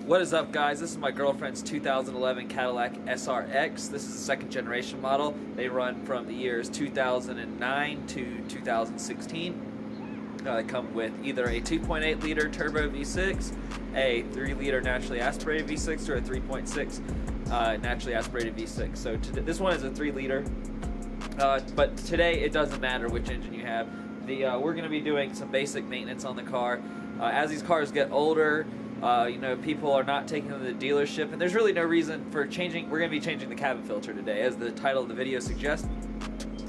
What is up, guys? This is my girlfriend's 2011 Cadillac SRX. This is a second generation model. They run from the years 2009 to 2016. They come with either a 2.8 liter turbo V6, a 3 liter naturally aspirated V6, or a 3.6 naturally aspirated V6. So this one is a 3 liter, but today it doesn't matter which engine you have. We're going to be doing some basic maintenance on the car. As these cars get older, people are not taking them to the dealership, and there's really no reason for changing. We're going to be changing the cabin filter today, as the title of the video suggests.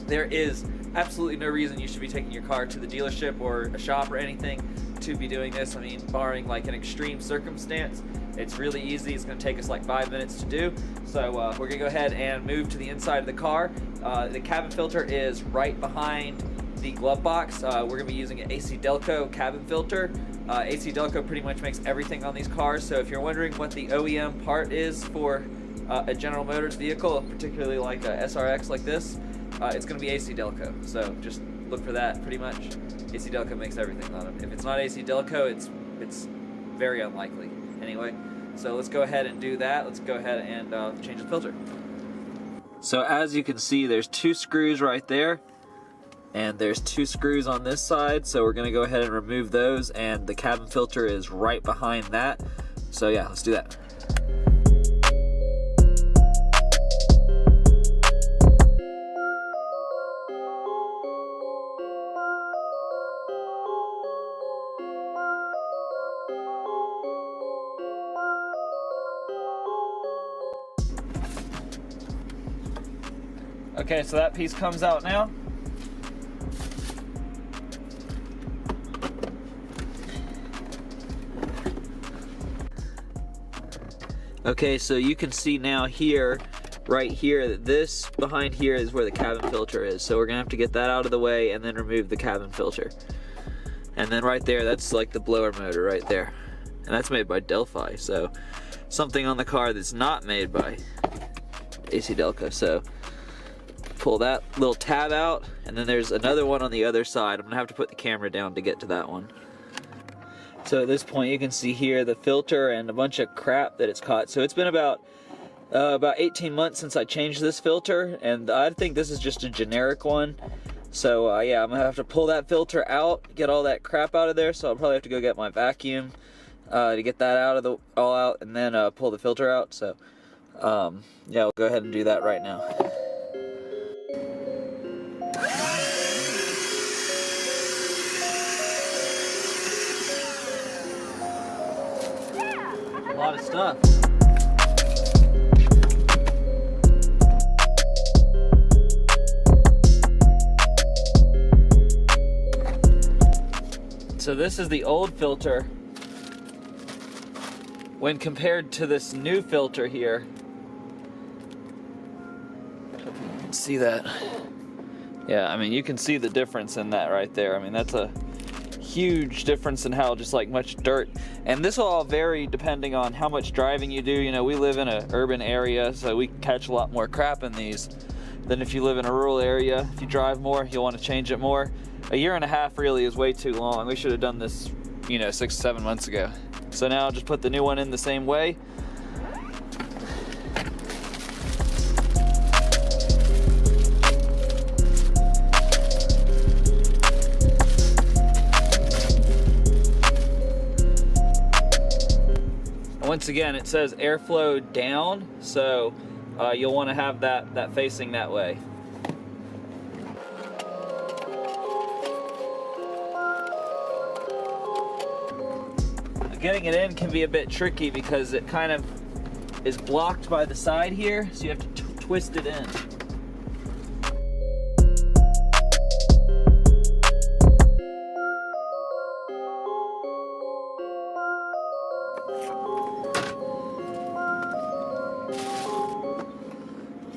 There is absolutely no reason you should be taking your car to the dealership or a shop or anything to be doing this. I mean, barring like an extreme circumstance, it's really easy. It's going to take us like 5 minutes to do. So we're going to go ahead and move to the inside of the car. The cabin filter is right behind the glove box. We're going to be using an AC Delco cabin filter. AC Delco pretty much makes everything on these cars, so if you're wondering what the OEM part is for a General Motors vehicle, particularly like a SRX like this, it's going to be AC Delco. So just look for that pretty much. AC Delco makes everything on them. If it's not AC Delco, it's very unlikely. Anyway, so let's go ahead and do that. Let's go ahead and change the filter. So as you can see, there's 2 screws right there, and there's 2 screws on this side, so we're going to go ahead and remove those, and the cabin filter is right behind that. So yeah, let's do that. Okay, so that piece comes out now. Okay, so you can see now here, right here, that this behind here is where the cabin filter is. So we're gonna have to get that out of the way and then remove the cabin filter. And then right there, that's like the blower motor right there. And that's made by Delphi, so something on the car that's not made by AC Delco. So pull that little tab out, and then there's another one on the other side. I'm gonna have to put the camera down to get to that one. So at this point you can see here the filter and a bunch of crap that it's caught. So it's been about 18 months since I changed this filter, and I think this is just a generic one. So yeah, I'm gonna have to pull that filter out, get all that crap out of there. So I'll probably have to go get my vacuum to get that all out, and then pull the filter out. So yeah, I'll go ahead and do that right now. A lot of stuff. So this is the old filter when compared to this new filter here. See that? Yeah, I mean, you can see the difference in that right there. I mean, that's a huge difference in how just like much dirt, and this will all vary depending on how much driving you do. You know, we live in an urban area, so we catch a lot more crap in these than if you live in a rural area. If you drive more, you'll want to change it more. A year and a half really is way too long. We should have done this, 6-7 months ago. So now I'll just put the new one in the same way. Once again, it says airflow down, so you'll want to have that facing that way. Getting it in can be a bit tricky because it kind of is blocked by the side here, so you have to twist it in.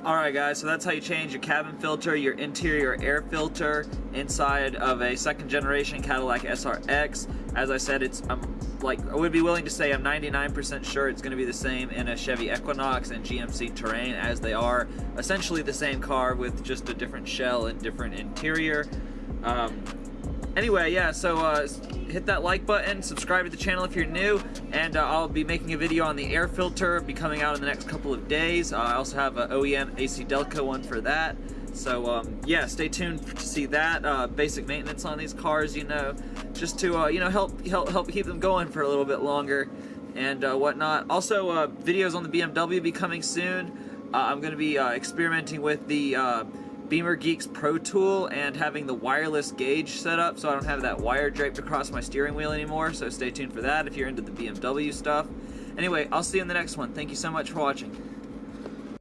Alright guys, so that's how you change your cabin filter, your interior air filter inside of a second generation Cadillac SRX. As I said, I would be willing to say I'm 99% sure it's going to be the same in a Chevy Equinox and GMC Terrain, as they are essentially the same car with just a different shell and different interior. Anyway, yeah, so hit that like button, subscribe to the channel if you're new, and I'll be making a video on the air filter, be coming out in the next couple of days. I also have an OEM AC Delco one for that. So yeah, stay tuned to see that. Basic maintenance on these cars, you know, just to you know, help keep them going for a little bit longer and whatnot. Also, videos on the BMW be coming soon. I'm going to be experimenting with the Beamer Geeks Pro Tool and having the wireless gauge set up, so I don't have that wire draped across my steering wheel anymore. So stay tuned for that if you're into the BMW stuff. Anyway, I'll see you in the next one. Thank you so much for watching.